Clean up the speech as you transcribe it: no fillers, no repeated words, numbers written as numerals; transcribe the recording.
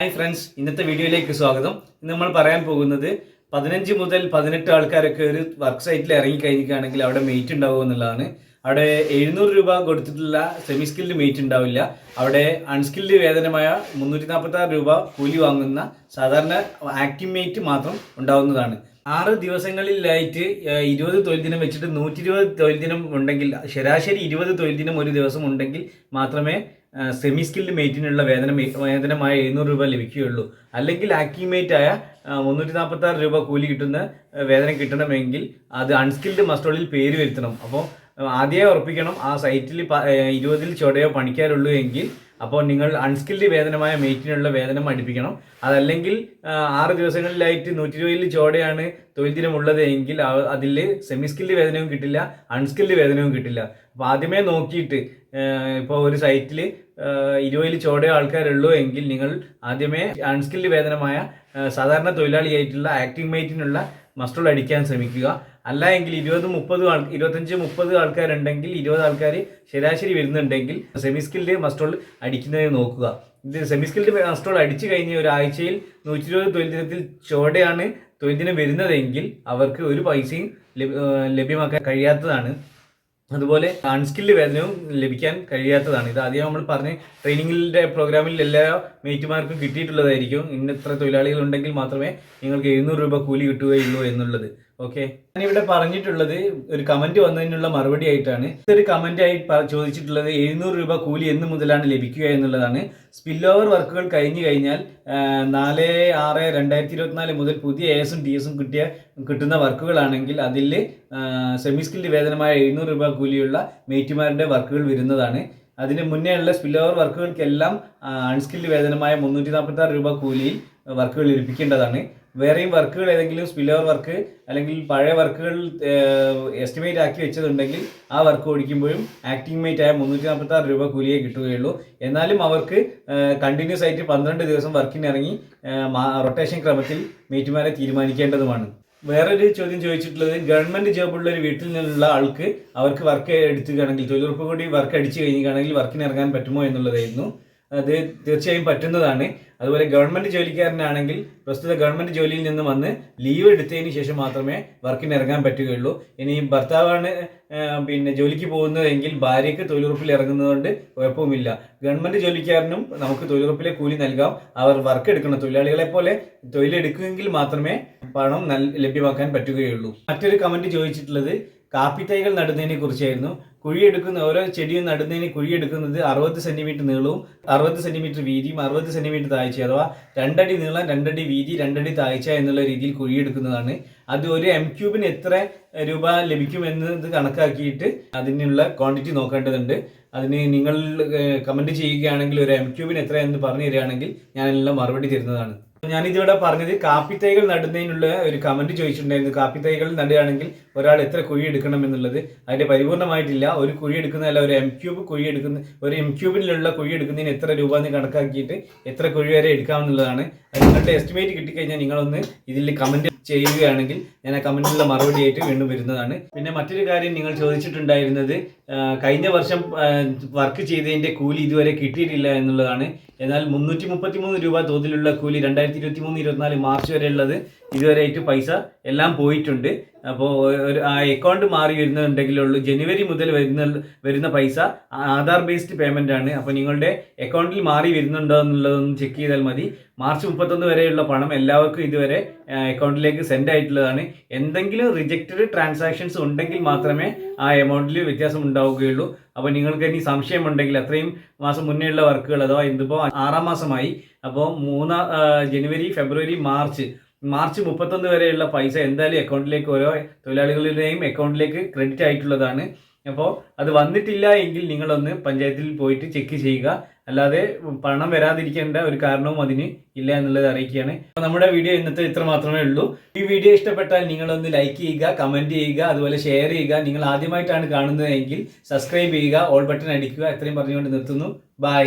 Hi friends, ഇന്നത്തെ വീഡിയോയിലേക്ക് സ്വാഗതം. ഇന്ന് നമ്മൾ പറയാൻ പോകുന്നത് 15 മുതൽ 18 ആൾക്കാരൊക്കെ ഒരു വർക്ക് സൈറ്റിൽ ഇറങ്ങിക്കഴിഞ്ഞിട്ടാണെങ്കിൽ അവിടെ മെയ്റ്റ് ഉണ്ടാവുക എന്നുള്ളതാണ്. അവിടെ 700 രൂപ കൊടുത്തിട്ടുള്ള സെമി സ്കിൽഡ് മെയ്റ്റ് ഉണ്ടാവില്ല. അവിടെ അൺസ്കിൽഡ് വേതനമായ 346 രൂപ കൂലി വാങ്ങുന്ന സാധാരണ ആക്റ്റീവ് മെയ്റ്റ് മാത്രം ഉണ്ടാവുന്നതാണ്. 6 ദിവസങ്ങളിലായിട്ട് 20 തൊഴിൽ ദിനം വെച്ചിട്ട് 120 തൊഴിൽ ദിനം ഉണ്ടെങ്കിൽ, ശരാശരി 20 തൊഴിൽ ദിനം ഒരു ദിവസം ഉണ്ടെങ്കിൽ മാത്രമേ സെമി സ്കിൽഡ് മെയ്റ്റിനുള്ള വേതനമായ 700 രൂപ ലഭിക്കുകയുള്ളൂ. അല്ലെങ്കിൽ ആക്റ്റീവ് മെയ്റ്റ് ആയ 346 രൂപ കൂലി കിട്ടുന്ന വേതനം കിട്ടണമെങ്കിൽ അത് അൺസ്കിൽഡ് മസ്റ്റോളിൽ പേര് വരുത്തണം. അപ്പോൾ ആദ്യമേ ഉറപ്പിക്കണം ആ സൈറ്റിൽ 20 ചുവടെയോ പണിക്കാരുള്ളൂ എങ്കിൽ അപ്പോൾ നിങ്ങൾ അൺസ്കിൽഡ് വേതനമായ മെയ്റ്റിനുള്ള വേതനം അടുപ്പിക്കണം. അതല്ലെങ്കിൽ 6 ദിവസങ്ങളിലായിട്ട് 120 ചുവടെയാണ് തൊഴിൽ ദിനം ഉള്ളത് എങ്കിൽ അതിൽ സെമി സ്കിൽഡ് വേതനവും കിട്ടില്ല, അൺസ്കിൽഡ് വേതനവും കിട്ടില്ല. അപ്പോൾ ആദ്യമേ നോക്കിയിട്ട് ഇപ്പോൾ ഒരു സൈറ്റിൽ 20 ചുവടെയോ ആൾക്കാരുള്ളൂ എങ്കിൽ നിങ്ങൾ ആദ്യമേ അൺസ്കിൽഡ് വേതനമായ സാധാരണ തൊഴിലാളിയായിട്ടുള്ള ആക്റ്റീവ് മെയ്റ്റിനുള്ള മസ്റ്റോൾ അടിക്കാൻ ശ്രമിക്കുക. അല്ല എങ്കിൽ 25-30 ആൾക്കാരുണ്ടെങ്കിൽ 20 ആൾക്കാർ ശരാശരി വരുന്നുണ്ടെങ്കിൽ സെമി സ്കിൽഡ് മസ്റ്റോൾ അടിക്കുന്നതിന് നോക്കുക. ഇത് സെമി സ്കിൽഡ് മസ്റ്റോൾ അടിച്ചു കഴിഞ്ഞ് ഒരാഴ്ചയിൽ 120 തൊഴിൽ ദിനത്തിൽ ചോടെയാണ് തൊഴിൽ ദിനം വരുന്നതെങ്കിൽ അവർക്ക് ഒരു പൈസയും ലഭ്യമാക്കാൻ കഴിയാത്തതാണ്. അതുപോലെ അൺസ്കിൽഡ് വേതനവും ലഭിക്കാൻ കഴിയാത്തതാണ്. ഇത് ആദ്യം നമ്മൾ പറഞ്ഞ് ട്രെയിനിങ്ങിൻ്റെ പ്രോഗ്രാമിൽ എല്ലാ മെയ്റ്റുമാർക്കും കിട്ടിയിട്ടുള്ളതായിരിക്കും. ഇന്നത്ര തൊഴിലാളികൾ ഉണ്ടെങ്കിൽ മാത്രമേ നിങ്ങൾക്ക് 700 രൂപ കൂലി കിട്ടുകയുള്ളൂ എന്നുള്ളത്. ഓക്കെ, ഞാനിവിടെ പറഞ്ഞിട്ടുള്ളത് ഒരു കമന്റ് വന്നതിനുള്ള മറുപടി ആയിട്ടാണ്. ഒരു കമന്റ് ആയി ചോദിച്ചിട്ടുള്ളത് 700 രൂപ കൂലി എന്ന് മുതലാണ് ലഭിക്കുക എന്നുള്ളതാണ്. സ്പിൽ ഓവർ വർക്കുകൾ കഴിഞ്ഞു കഴിഞ്ഞാൽ 4/6/2024 മുതൽ പുതിയ ASും TSും കിട്ടുന്ന വർക്കുകളാണെങ്കിൽ അതിൽ സെമി സ്കിൽഡ് വേതനമായ 700 രൂപ കൂലിയുള്ള മെയ്റ്റുമാരുടെ വർക്കുകൾ വരുന്നതാണ്. അതിന് മുന്നേ ഉള്ള സ്പിൽ ഓവർ വർക്കുകൾക്കെല്ലാം അൺസ്കിൽഡ് വേതനമായ 346 രൂപ കൂലിയിൽ വർക്കുകൾ ലഭിക്കേണ്ടതാണ്. വേറെയും വർക്കുകൾ ഏതെങ്കിലും സ്പിൽ ഓവർ വർക്ക് അല്ലെങ്കിൽ പഴയ വർക്കുകൾ എസ്റ്റിമേറ്റ് ആക്കി വെച്ചതുണ്ടെങ്കിൽ ആ വർക്ക് ഓടിക്കുമ്പോഴും ആക്റ്റീവ് മെയ്റ്റ് ആയ 346 രൂപ കൂലിയെ കിട്ടുകയുള്ളൂ. എന്നാലും അവർക്ക് കണ്ടിന്യൂസ് ആയിട്ട് 12 ദിവസം വർക്കിനിറങ്ങി റൊട്ടേഷൻ ക്രമത്തിൽ മെയ്റ്റുമാരെ തീരുമാനിക്കേണ്ടതുമാണ്. വേറൊരു ചോദ്യം ചോദിച്ചിട്ടുള്ളത്, ഗവൺമെന്റ് ജോബുള്ള ഒരു വീട്ടിൽ നിന്നുള്ള ആൾക്ക് അവർക്ക് വർക്ക് എടുത്തുകയാണെങ്കിൽ, തൊഴിലുറപ്പ് കൂടി വർക്ക് അടിച്ചു കഴിഞ്ഞിട്ടാണെങ്കിൽ വർക്കിന് ഇറങ്ങാൻ പറ്റുമോ എന്നുള്ളതായിരുന്നു. അത് തീർച്ചയായും പറ്റുന്നതാണ്. അതുപോലെ ഗവൺമെന്റ് ജോലിക്കാരനാണെങ്കിൽ പ്രസ്തുത ഗവൺമെന്റ് ജോലിയിൽ നിന്ന് വന്ന് ലീവ് എടുത്തതിന് ശേഷം മാത്രമേ വർക്കിന് ഇറങ്ങാൻ പറ്റുകയുള്ളൂ. ഇനി ഭർത്താവാണ് ജോലിക്ക് പോകുന്നതെങ്കിൽ ഭാര്യയ്ക്ക് തൊഴിലുറപ്പിൽ ഇറങ്ങുന്നതുകൊണ്ട് കുഴപ്പവുമില്ല. ഗവൺമെന്റ് ജോലിക്കാരനും നമുക്ക് തൊഴിലുറപ്പിലെ കൂലി നൽകാം. അവർ വർക്ക് എടുക്കണം, തൊഴിലാളികളെ പോലെ തൊഴിലെടുക്കുമെങ്കിൽ മാത്രമേ പണം ലഭ്യമാക്കാൻ പറ്റുകയുള്ളൂ. മറ്റൊരു കമന്റ് ചോദിച്ചിട്ടുള്ളത് കാപ്പിത്തൈകൾ നടുന്നതിനെ കുറിച്ചായിരുന്നു. കുഴിയെടുക്കുന്ന ഓരോ ചെടിയും നടുന്നതിന് കുഴിയെടുക്കുന്നത് 60 സെന്റിമീറ്റർ നീളവും 60 സെന്റിമീറ്റർ വീതിയും 60 സെന്റിമീറ്റർ താഴ്ച, അഥവാ 2 അടി നീളം 2 അടി വീതി 2 അടി താഴ്ച എന്നുള്ള രീതിയിൽ കുഴിയെടുക്കുന്നതാണ്. അത് ഒരു M3 എത്ര രൂപ ലഭിക്കുമെന്നത് കണക്കാക്കിയിട്ട് അതിനുള്ള ക്വാണ്ടിറ്റി നോക്കേണ്ടതുണ്ട്. അതിന് നിങ്ങൾ കമന്റ് ചെയ്യുകയാണെങ്കിൽ ഒരു M3 എത്ര എന്ന് പറഞ്ഞു തരികയാണെങ്കിൽ ഞാനെല്ലാം മറുപടി തരുന്നതാണ്. ഞാനിതിവിടെ പറഞ്ഞത് കാപ്പിത്തൈകൾ നടുന്നതിനുള്ള ഒരു കമന്റ് ചോദിച്ചിട്ടുണ്ടായിരുന്നു. കാപ്പിത്തൈകൾ നടുകയാണെങ്കിൽ ഒരാൾ എത്ര കുഴി എടുക്കണം എന്നുള്ളത് അതിന്റെ പരിപൂർണമായിട്ടില്ല. ഒരു കുഴി എടുക്കുന്നതല്ല, ഒരു M3 കുഴി എടുക്കുന്നതിന് എത്ര രൂപ എന്ന് കണക്കാക്കിയിട്ട് എത്ര കുഴി വരെ എടുക്കാമെന്നുള്ളതാണ്. അത് നിങ്ങളുടെ എസ്റ്റിമേറ്റ് കിട്ടിക്കഴിഞ്ഞാൽ നിങ്ങളൊന്ന് ഇതിൽ കമന്റ് ചെയ്യുകയാണെങ്കിൽ ഞാൻ ആ കമന്റിലുള്ള മറുപടി ആയിട്ട് വീണ്ടും വരുന്നതാണ്. പിന്നെ മറ്റൊരു കാര്യം നിങ്ങൾ ചോദിച്ചിട്ടുണ്ടായിരുന്നത് കഴിഞ്ഞ വർഷം വർക്ക് ചെയ്തതിന്റെ കൂലി ഇതുവരെ കിട്ടിയിട്ടില്ല എന്നുള്ളതാണ്. എന്നാൽ 333 രൂപ തോതിലുള്ള കൂലി 2023-24 മാർച്ച് വരെ ഉള്ളത് ഇതുവരെ ആയിട്ട് പൈസ എല്ലാം പോയിട്ടുണ്ട്. അപ്പോൾ ആ അക്കൗണ്ട് മാറി വരുന്നുണ്ടെങ്കിലുള്ളൂ. ജനുവരി മുതൽ വരുന്ന പൈസ ആധാർ ബേസ്ഡ് പേയ്മെന്റ് ആണ്. അപ്പോൾ നിങ്ങളുടെ അക്കൗണ്ടിൽ മാറി വരുന്നുണ്ടോ എന്നുള്ളതൊന്ന് ചെക്ക് ചെയ്താൽ മതി. മാർച്ച് 31 വരെയുള്ള പണം എല്ലാവർക്കും ഇതുവരെ അക്കൗണ്ടിലേക്ക് സെൻഡ് ആയിട്ടുള്ളതാണ്. എന്തെങ്കിലും റിജക്റ്റഡ് ട്രാൻസാക്ഷൻസ് ഉണ്ടെങ്കിൽ മാത്രമേ ആ എമൗണ്ടിൽ വ്യത്യാസം ഉണ്ടാവുകയുള്ളൂ. അപ്പോൾ നിങ്ങൾക്ക് ഇനി സംശയമുണ്ടെങ്കിൽ അത്രയും മാസം മുന്നേ ഉള്ള വർക്കുകൾ, അഥവാ ഇതിപ്പോൾ 6-ാം മാസമായി, അപ്പോൾ ജനുവരി, ഫെബ്രുവരി, മാർച്ച് 31 വരെയുള്ള പൈസ എന്തായാലും അക്കൗണ്ടിലേക്ക് ഓരോ തൊഴിലാളികളുടെയും അക്കൗണ്ടിലേക്ക് ക്രെഡിറ്റ് ആയിട്ടുള്ളതാണ്. അപ്പോൾ അത് വന്നിട്ടില്ല എങ്കിൽ നിങ്ങളൊന്ന് പഞ്ചായത്തിൽ പോയിട്ട് ചെക്ക് ചെയ്യുക. അല്ലാതെ പണം വരാതിരിക്കേണ്ട ഒരു കാരണവും അതിന് ഇല്ല എന്നുള്ളത് അറിയിക്കുകയാണ്. അപ്പോൾ നമ്മുടെ വീഡിയോ ഇന്നത്തെ ഇത്ര മാത്രമേ ഉള്ളൂ. ഈ വീഡിയോ ഇഷ്ടപ്പെട്ടാൽ നിങ്ങളൊന്ന് ലൈക്ക് ചെയ്യുക, കമന്റ് ചെയ്യുക, അതുപോലെ ഷെയർ ചെയ്യുക. നിങ്ങൾ ആദ്യമായിട്ടാണ് കാണുന്നതെങ്കിൽ സബ്സ്ക്രൈബ് ചെയ്യുക, ഓൾ ബട്ടൺ അടിക്കുക. എത്രയും പറഞ്ഞുകൊണ്ട് നിർത്തുന്നു. ബൈ.